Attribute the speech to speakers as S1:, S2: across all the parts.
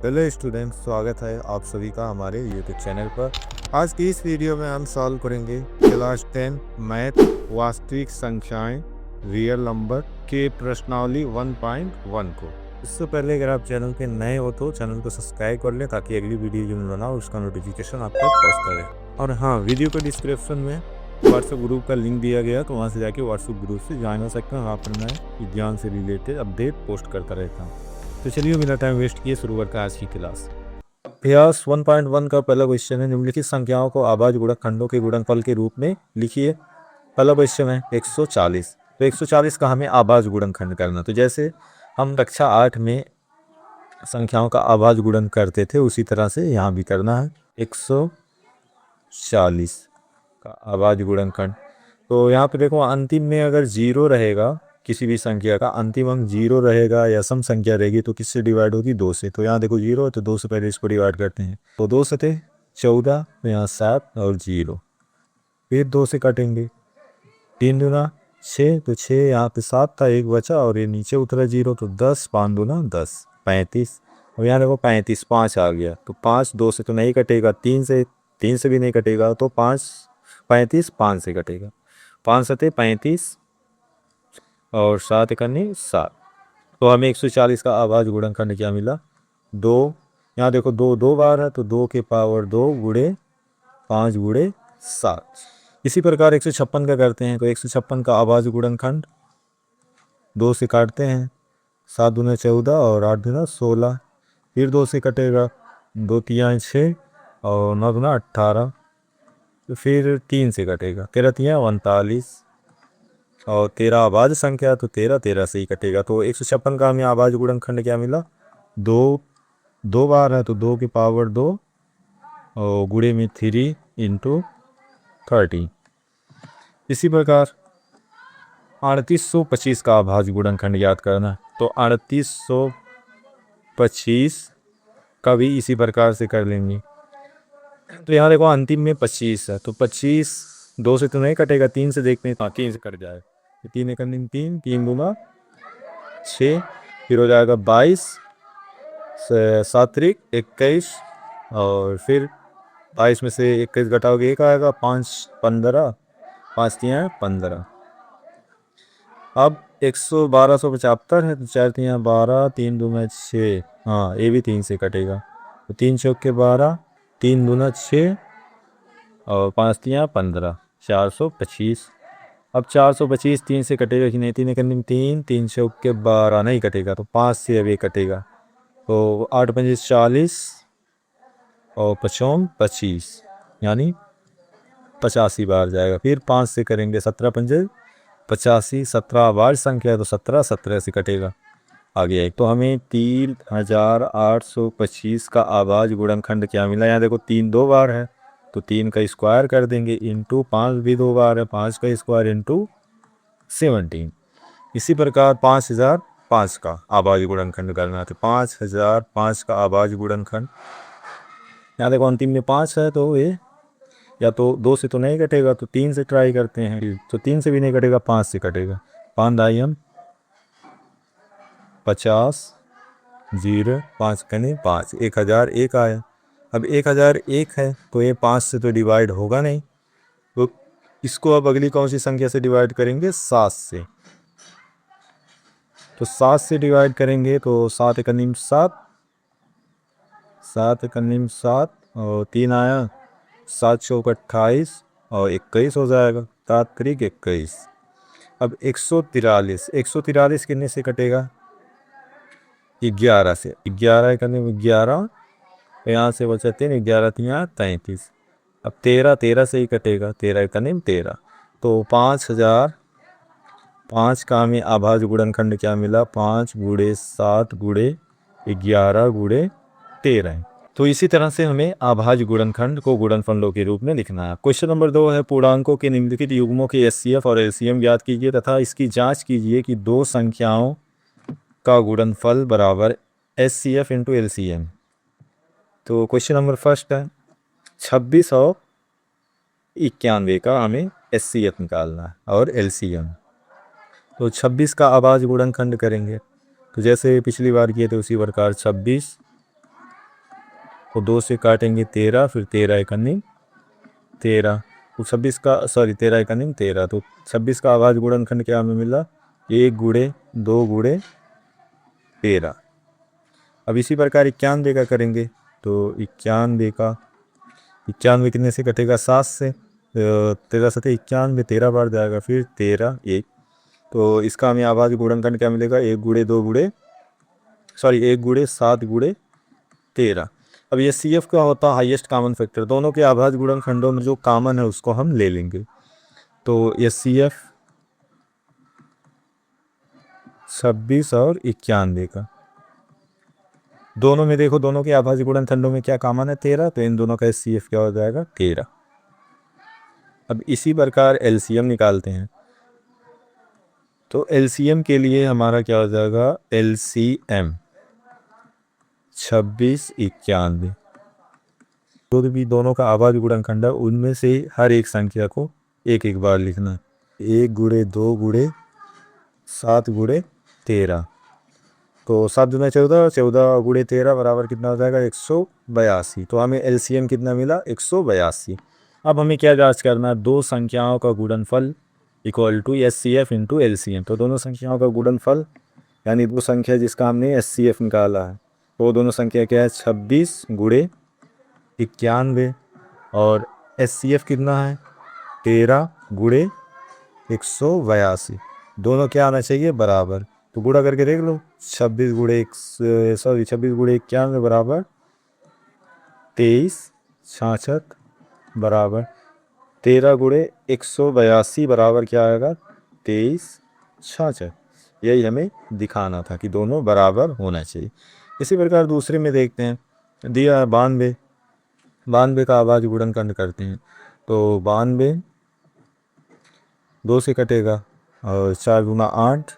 S1: Hello students, स्वागत है आप सभी का हमारे यूट्यूब चैनल पर। आज की इस वीडियो में हम सॉल्व करेंगे क्लास 10 मैथ वास्तविक संख्याएं रियल नंबर के प्रश्नावली 1.1 को। इससे पहले अगर आप चैनल पे नए हो तो चैनल को सब्सक्राइब कर लें ताकि अगली वीडियो जो मैं बनाऊँ उसका नोटिफिकेशन आप तक पहुँचता रहे। और हाँ, वीडियो के डिस्क्रिप्शन में व्हाट्सएप ग्रुप का लिंक दिया गया, तो वहाँ से जाके व्हाट्सएप ग्रुप से ज्वाइन हो सकते हैं। वहाँ पर मैं विज्ञान से रिलेटेड अपडेट पोस्ट करता रहता हूँ। तो चलिए बिना टाइम वेस्ट किए शुरू करते हैं आज की क्लास। अभ्यास 1.1 का पहला क्वेश्चन है, निम्नलिखित संख्याओं को अभाज्य गुणनखंडों के गुणनफल के रूप में लिखिए। पहला क्वेश्चन है 140। तो 140 का हमें अभाज्य गुणनखंड करना। तो जैसे हम कक्षा 8 में संख्याओं का अभाज्य गुणन करते थे उसी तरह से यहाँ भी करना है। 140 का अभाज्य गुणनखंड। तो यहाँ पे देखो, अंतिम में अगर 0 रहेगा, किसी भी संख्या का अंतिम अंक 0 रहेगा या सम संख्या रहेगी तो किससे डिवाइड होगी? 2 से। तो यहाँ देखो 0 है तो 2 से पहले इसको डिवाइड करते हैं। तो 2 से थे 14, तो यहाँ 7 और 0, फिर 2 से काटेंगे। 3 दूना 6, तो 6 यहाँ पे 7 था, एक बचा और ये नीचे उतरा 0, तो 10, 5 दूना 10, 35। और यहाँ देखो 35, 5 आ गया, तो 5 2 से तो नहीं कटेगा, 3 से भी नहीं कटेगा, तो 35 5 से कटेगा। 5 सते 35 और 7 करनी 7। तो हमें 140 का अभाज्य गुणनखंड क्या मिला? 2। यहाँ देखो 2 2 बार है, तो 2 के पावर 2 गुणे 5 गुणे 7। इसी प्रकार 156 का करते हैं। तो 156 का अभाज्य गुणनखंड 2 से काटते हैं, 7 दूना 14 और 8 दूना 16, फिर 2 से कटेगा, 2 तिया 6 और 9 दूना 18, तो फिर 3 से कटेगा, 13 तिया 39 और 13 अभाज्य संख्या, तो 13 से ही कटेगा। तो 156 का हमें अभाज्य गुणनखंड क्या मिला? 2 2 बार है, तो 2 की पावर 2 और गुणे में 3 इंटू 30। इसी प्रकार 3825 का अभाज्य गुणनखंड याद करना। तो 3825 का भी इसी प्रकार से कर लेंगे। तो यहाँ देखो अंतिम में 25 है, तो 25 2 से तो नहीं कटेगा, 3 से देखते हैं। हाँ, 3 से कट जाएगा। 3 एक अंतिम 3, 3 दूना 6, फिर हो जाएगा 22, 7 त्रिक 21 और फिर 22 में से 21 घटाओगे 1 आएगा, 5 15, 5 तिया 15। अब 1275 है, तो 4 तिया 12, 3 दूना 6, हाँ ये भी 3 से कटेगा, तो 3 चौके 12, 3 दूना 6 और 5 तिया 15, 425। अब 425 3 से कटेगा कि नहीं? 3 एक अंतिम 3, 3 चौके 12 नहीं कटेगा, तो 5 से अभी कटेगा, तो 8 पंजे 40 और 5 25, यानी 85 बार जाएगा। फिर 5 से करेंगे, 17 पंजे 85, 17 बार संख्या है तो 17 से कटेगा, आ गया एक। तो हमें 3825 का अभाज्य गुणनखंड क्या मिला? यहाँ देखो 3 2 बार है, तो 3 का स्क्वायर कर देंगे, इंटू 5 भी 2 बार है, 5 का स्क्वायर इंटू 17। इसी प्रकार 5005 का अभाज्य गुणनखंड करना है। तो 5005 का अभाज्य गुणनखंड, यहाँ देखो अंतिम में 5 है, तो ये या तो 2 से तो नहीं कटेगा, तो 3 से ट्राई करते हैं, तो 3 से भी नहीं कटेगा, 5 से कटेगा। 5 दाइम 50, 0 5 कने 5, 1001 आया। अब 1001 है, तो ये 5 से तो डिवाइड होगा नहीं, तो इसको अब अगली कौन सी संख्या से डिवाइड करेंगे? 7 से। तो 7 से डिवाइड करेंगे, तो 7 एक अंतिम 7, 7 एक अंतिम 7 और 3 आया, 7 चौक 28 और 21 हो जाएगा, 7 त्रिक 21। अब 143 कितने से कटेगा? 11 से। 11 एक अंतिम 11, यहाँ से बचा 3, 11 तिया 33। अब 13 से ही कटेगा, 13 एक अंतिम 13। तो 5005 का हमें अभाज्य गुणनखंड क्या मिला? 5 गुणे 7 गुणे 11 गुणे 13। तो इसी तरह से हमें अभाज्य गुणनखंड को गुणनफलों के रूप में लिखना है। क्वेश्चन नंबर 2 है, पूर्णांकों के निम्नलिखित युग्मों के एचसीएफ और एलसीएम ज्ञात कीजिए तथा इसकी जांच कीजिए कि दो संख्याओं का गुणनफल बराबर एचसीएफ इंटू एलसीएम। तो क्वेश्चन नंबर फर्स्ट है 26 और 91 का हमें एचसीएफ निकालना है और एलसीएम। तो 26 का अभाज्य गुणनखंड करेंगे, तो जैसे पिछली बार किए थे उसी प्रकार 26 तो 2 से काटेंगे 13, फिर 13 एकनी 13, तो 26 का, सॉरी 13 एकनी 13, तो 26 का आवाज गुणनखंड क्या हमें मिला, 1 गुणे 2 गुणे 13। अब इसी प्रकार 91 का करेंगे, तो 91 कितने से कटेगा, 7 से, 13 सतह 91, 13 बार जाएगा, फिर 13 1, तो इसका हमें आवाज गुणनखंड क्या मिलेगा, 1 गुणे 2 गुणे, सॉरी 1 गुणे 7 गुणे 13। अब ये CF का होता है हाईएस्ट कॉमन फैक्टर, दोनों के आभाज्य गुणनखंडों में जो कॉमन है उसको हम ले लेंगे। तो ये CF 26 और 91 का, दोनों में देखो, दोनों के आभाज्य गुणनखंडों में क्या कॉमन है, 13, तो इन दोनों का CF क्या हो जाएगा, 13। अब इसी प्रकार LCM निकालते हैं, तो LCM के लिए हमारा क्या हो जाएगा, LCM 26 91, जो भी दोनों का आभाज्य गुणनखंड है उनमें से हर एक संख्या को एक एक बार लिखना है। 1 गुणे 2 गुणे 7 गुणे 13, तो 7 दूना 14, 14 गुणे 13 बराबर कितना हो जाएगा, 182। तो हमें LCM कितना मिला, 182। अब हमें क्या जांच करना है, दो संख्याओं का गुणनफल equal to SCF into LCM। तो दोनों संख्याओं का गुणनफल यानी दो संख्या जिसका हमने SCF निकाला है, वो दोनों संख्या क्या है, 26 गुणे 91, और SCF कितना है, 13 गुणे 182। दोनों क्या आना चाहिए, बराबर। तो गुणा करके देख लो, 26 गुणे 91 बराबर 23 66 बराबर 13 गुणे 182 बराबर क्या आएगा, 23 66। यही हमें दिखाना था कि दोनों बराबर होना चाहिए। इसी प्रकार दूसरे में देखते हैं, दिया 92 का आभाज्य गुणनखंड करते हैं। तो 92 2 से कटेगा, और 4 दूना 8,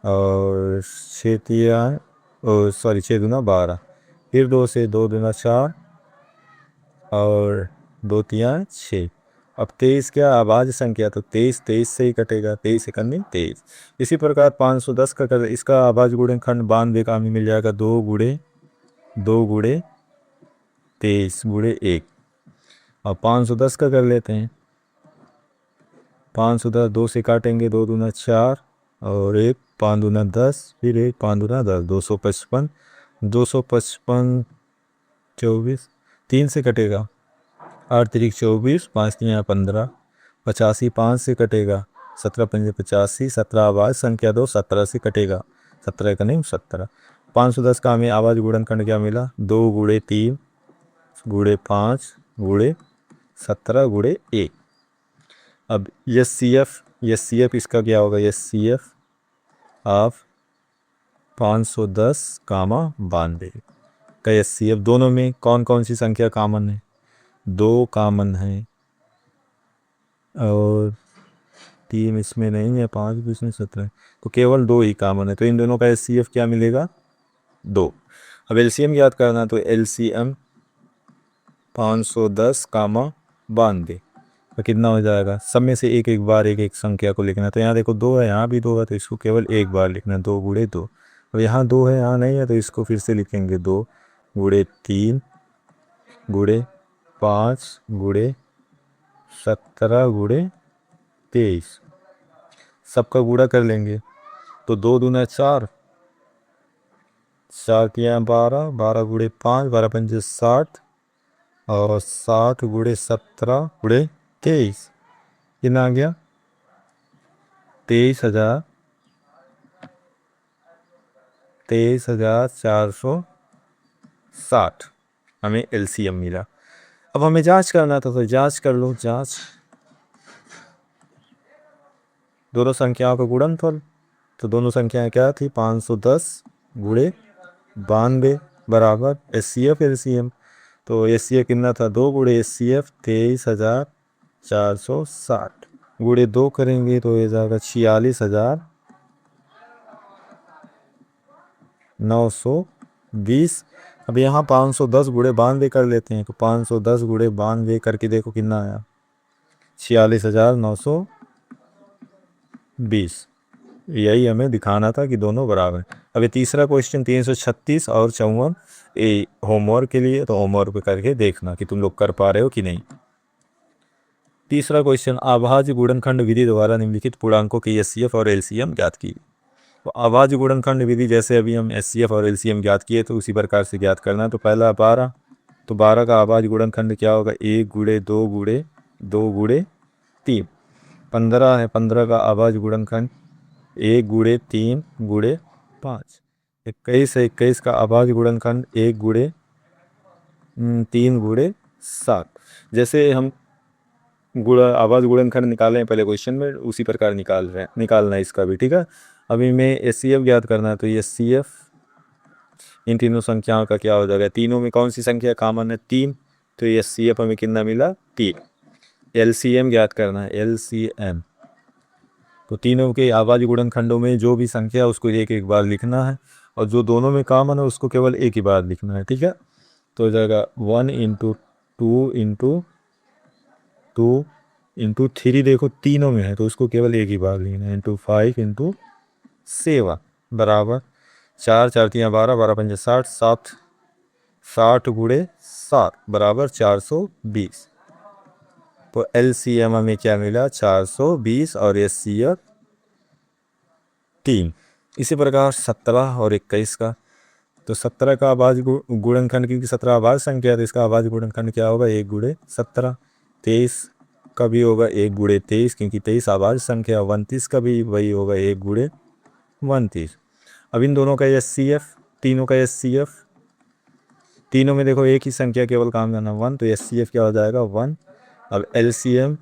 S1: और 6 तिया, और सॉरी 6 दूना 12, फिर 2 से 2 दूना 4, और 2 तिया 6। अब 23 क्या आभाज्य संख्या, तो 23 से ही कटेगा, 23 एकनी 23। इसी प्रकार 510 का कर, इसका आभाज्य गुणनखंड 92 का हमें मिल जाएगा, 2 गुणे 23 गुणे 1। अब 510 का कर लेते हैं, 510 2 से काटेंगे, 2 दूना 4, और 1 5 दूना 10, फिर 1 5 दूना 10, 255, 255 24, 3 से कटेगा, 8 तिरिक 24, 5 तिया 15, 85 5 से कटेगा, 17 पंजे 85, 17 आवाज संख्या 2 17 से कटेगा, 17 का नहीं 17। 510 का हमें आवाज गुणनखंड क्या मिला, 2 गुणे 3 गुणे 5 गुणे 17 गुणे 1। अब SCF इसका क्या होगा, SCF ऑफ 510 कामा 92 का SCF, दोनों में कौन कौन सी संख्या कॉमन है, 2 कॉमन है, और 3 इसमें नहीं है, 5 भी इसमें 17 है, तो केवल 2 ही कॉमन है। तो इन दोनों का SCF क्या मिलेगा, 2। अब LCM याद करना, तो LCM 510 कामा 92 तो कितना हो जाएगा, सब में से एक एक बार एक एक संख्या को लिखना है। तो यहाँ देखो 2 है, यहाँ भी 2 है, तो इसको केवल एक बार लिखना है, 2 गुणे 2। तो यहाँ 2 है, यहाँ नहीं है, तो इसको फिर से लिखेंगे, 2 गुणे 3 गुणे 5 गुणे 17 गुणे 23, सबका गुणा कर लेंगे। तो 2 दूना 4, 4 तिया 12, 12 गुणे 5, 12 पंजे 60, और 60 गुणे 17 गुणे 23 कितना आ गया, 23,460 हमें LCM मिला। अब हमें जांच करना था, तो जांच कर लो, जांच दोनों संख्याओं का गुणनफल। तो दोनों संख्याएं क्या थी, 510 गुणे 92 बराबर SCF LCM। तो SCF कितना था, 2 गुणे SCF 23,460 गुणे 2 करेंगे तो ये जाएगा 46,920। अब यहाँ 510 गुणे 92 कर लेते हैं, तो 510 गुणे 92 करके देखो कितना आया, 46,920। यही हमें दिखाना था कि दोनों बराबर हैं। अब ये तीसरा क्वेश्चन 336 और 54 ये होमवर्क के लिए, तो होमवर्क पे करके देखना कि तुम लोग कर पा रहे हो कि नहीं। तीसरा क्वेश्चन, अभाज्य गुणनखंड विधि द्वारा निम्नलिखित पूर्णांकों की एचसीएफ और एलसीएम ज्ञात की। तो अभाज्य गुणनखंड विधि जैसे अभी हम एचसीएफ और एलसीएम ज्ञात किए तो उसी प्रकार से ज्ञात करना है। तो पहला 12, तो 12 का अभाज्य गुणनखंड क्या होगा, 1 गुणे 2 गुणे 2 गुणे 3। 15 है, 15 का अभाज्य गुणनखंड 1 गुणे 3 गुणे 5। 21 है, 21 का अभाज्य गुणनखंड 1 गुणे 3 गुणे 7। जैसे हम आवाज गुणनखंड निकाले हैं पहले क्वेश्चन में, उसी प्रकार निकालना है इसका भी, ठीक है। अभी में एचसीएफ ज्ञात करना है, तो ये एचसीएफ इन तीनों संख्याओं का क्या हो जाएगा, तीनों में कौन सी संख्या कॉमन है, 3, तो ये एचसीएफ हमें कितना मिला, 3। एलसीएम ज्ञात करना है, एलसीएम तो तीनों के आवाज गुणनखंडों में जो भी संख्या है उसको एक एक बार लिखना है, और जो दोनों में कॉमन है उसको केवल एक ही बार लिखना है, ठीक है। तो हो जाएगा 1 इंटू 2 इंटू 2 इंटू 3, देखो तीनों में है तो उसको केवल एक ही बार लिखना है, इंटू 5 इंटू 7 बराबर 4 4 3 12 12 5 60 7 60 गुणे 7 बराबर 420। तो एलसीएम हमें क्या मिला, 420 और एचसीएफ 3। इसी प्रकार 17 और 21 का, तो 17 का अभाज्य गुणनखंड, क्योंकि 17 अभाज्य संख्या है तो इसका अभाज्य गुणनखंड क्या होगा, 1 गुणे 17। 23 का भी होगा 1 गुणे 23, क्योंकि 23 अभाज्य संख्या। 29 का भी वही होगा 1 गुणे 29। अब इन दोनों का एचसीएफ, तीनों का एचसीएफ, तीनों में देखो एक ही संख्या केवल काम करना 1, तो एचसीएफ क्या हो जाएगा 1। अब एलसीएम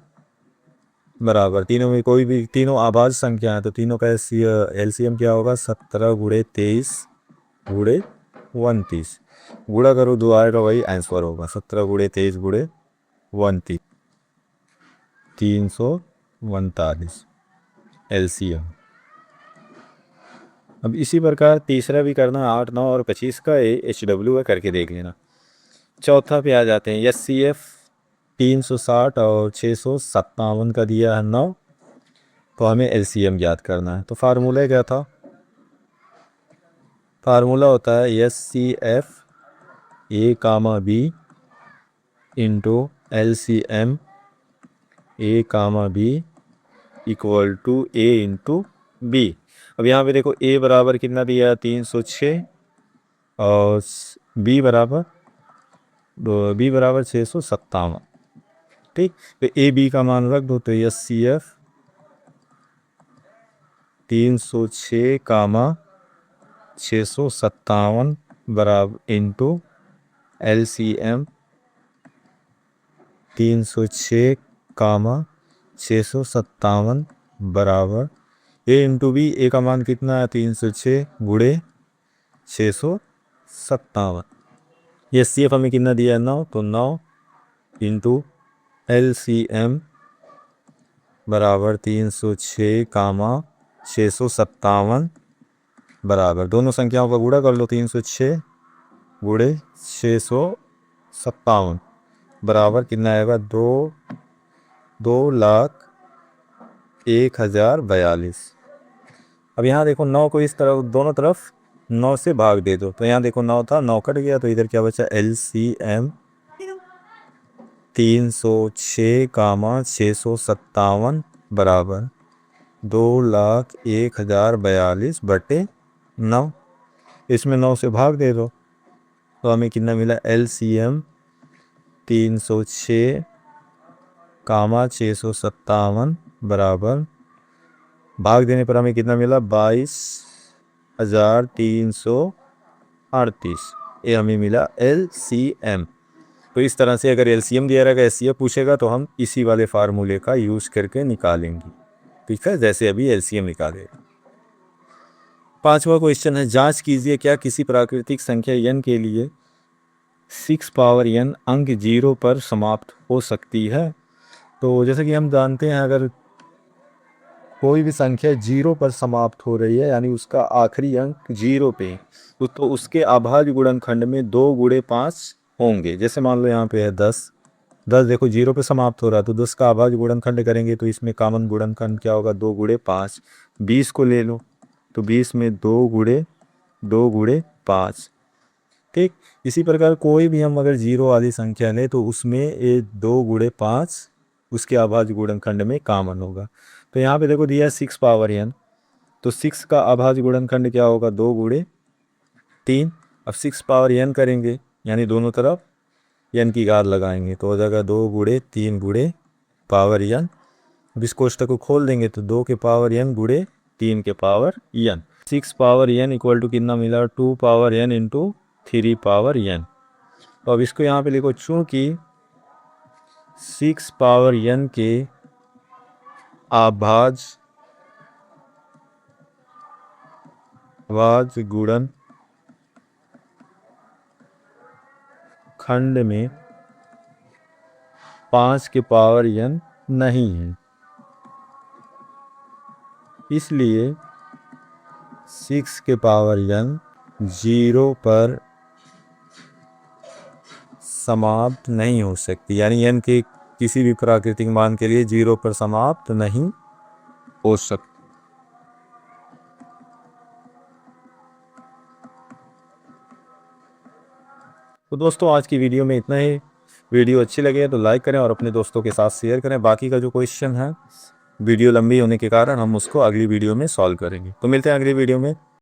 S1: बराबर, तीनों में कोई भी, तीनों अभाज्य संख्या है तो तीनों का एलसीएम क्या होगा, 17 गुणे 23 गुणे 29। गुणा करो, दो आएगा वही आंसर होगा, 17 गुणे 23 गुणे 29, 339 एलसीएम। अब इसी प्रकार तीसरा भी करना, 8 9 और 25 का एचडब्ल्यू है, करके देख लेना। चौथा पे आ जाते हैं, एचसीएफ 360 और 657 का दिया है 9, तो हमें एलसीएम ज्ञात करना है। तो फार्मूला क्या था, फार्मूला होता है HCF a comma b into LCM a comma b equal to a into b. अब यहाँ पे देखो ए बराबर कितना दिया है, 306, और बी बराबर 657, ठीक। तो ए बी का मान रख दो, तो एचसीएफ 306 कामा 657 बराबर इंटू एलसीएम 306 कामा 657 बराबर ए इंटू बी। ए का मान कितना है, 306 गुणे 657। ये एचसीएफ हमें कितना दिया है, 9, तो 9 इंटू एलसीएम बराबर 306 कामा 657 बराबर, दोनों संख्याओं का गुणा कर लो, 306 गुणे 657 बराबर कितना आएगा, 2,01,042। अब यहाँ देखो 9 को इस तरफ दोनों तरफ 9 से भाग दे दो, तो यहाँ देखो 9 था, 9 कट गया, तो इधर क्या बचा, एलसीएम 306 कामा 657 बराबर 2,01,042 बटे 9। इसमें 9 से भाग दे दो, तो हमें कितना मिला, एलसीएम 306 कामा 657 बराबर, भाग देने पर हमें कितना मिला, 22,338। ये हमें मिला एलसीएम। तो इस तरह से अगर एलसीएम दिया रहेगा, एचसीएफ पूछेगा, तो हम इसी वाले फार्मूले का यूज़ करके निकालेंगे, ठीक है, जैसे अभी एलसीएम निकाले। पांचवा क्वेश्चन है, जांच कीजिए क्या किसी प्राकृतिक संख्या n के लिए 6 पावर n अंक 0 पर समाप्त हो सकती है। तो जैसे कि हम जानते हैं, अगर कोई भी संख्या 0 पर समाप्त हो रही है, यानी उसका आखिरी अंक 0 पे, तो उसके अभाज्य गुणनखंड में 2 गुणे 5 होंगे। जैसे मान लो यहाँ पे है 10, 10 देखो 0 पे समाप्त हो रहा है, तो 10 का अभाज्य गुणनखंड करेंगे तो इसमें कॉमन गुणनखंड क्या होगा, 2 गुणे 5। 20 को ले लो तो 20 में 2 गुणे 5। इसी प्रकार कोई भी हम अगर जीरो वाली संख्या लें तो उसमें ये 2 गुणे 5 उसके अभाज्य गुणनखंड में कॉमन होगा। तो यहाँ पे देखो दिया है 6 पावर n, तो 6 का अभाज्य गुणनखंड क्या होगा 2 गुणे 3। अब 6 पावर n करेंगे यानी दोनों तरफ n की घात लगाएंगे तो हो जाएगा 2 गुणे 3 गुणे पावर n। अब इस कोष्टक को खोल देंगे तो 2 के पावर n गुणे 3 के power n। 6 power n equal to कितना मिला 2 power n into 3 power n। तो अब इसको यहाँ पे लिखो चूंकि 6 पावर n के अभाज्य गुणन खंड में 5 के पावर n नहीं है, इसलिए 6 के पावर n 0 पर समाप्त नहीं हो सकती, यानी n के किसी भी प्राकृतिक मान के लिए 0 पर समाप्त नहीं हो सकती। तो दोस्तों आज की वीडियो में इतना ही। वीडियो अच्छी लगे तो लाइक करें और अपने दोस्तों के साथ शेयर करें। बाकी का जो क्वेश्चन है वीडियो लंबी होने के कारण हम उसको अगली वीडियो में सॉल्व करेंगे। तो मिलते हैं अगली वीडियो में।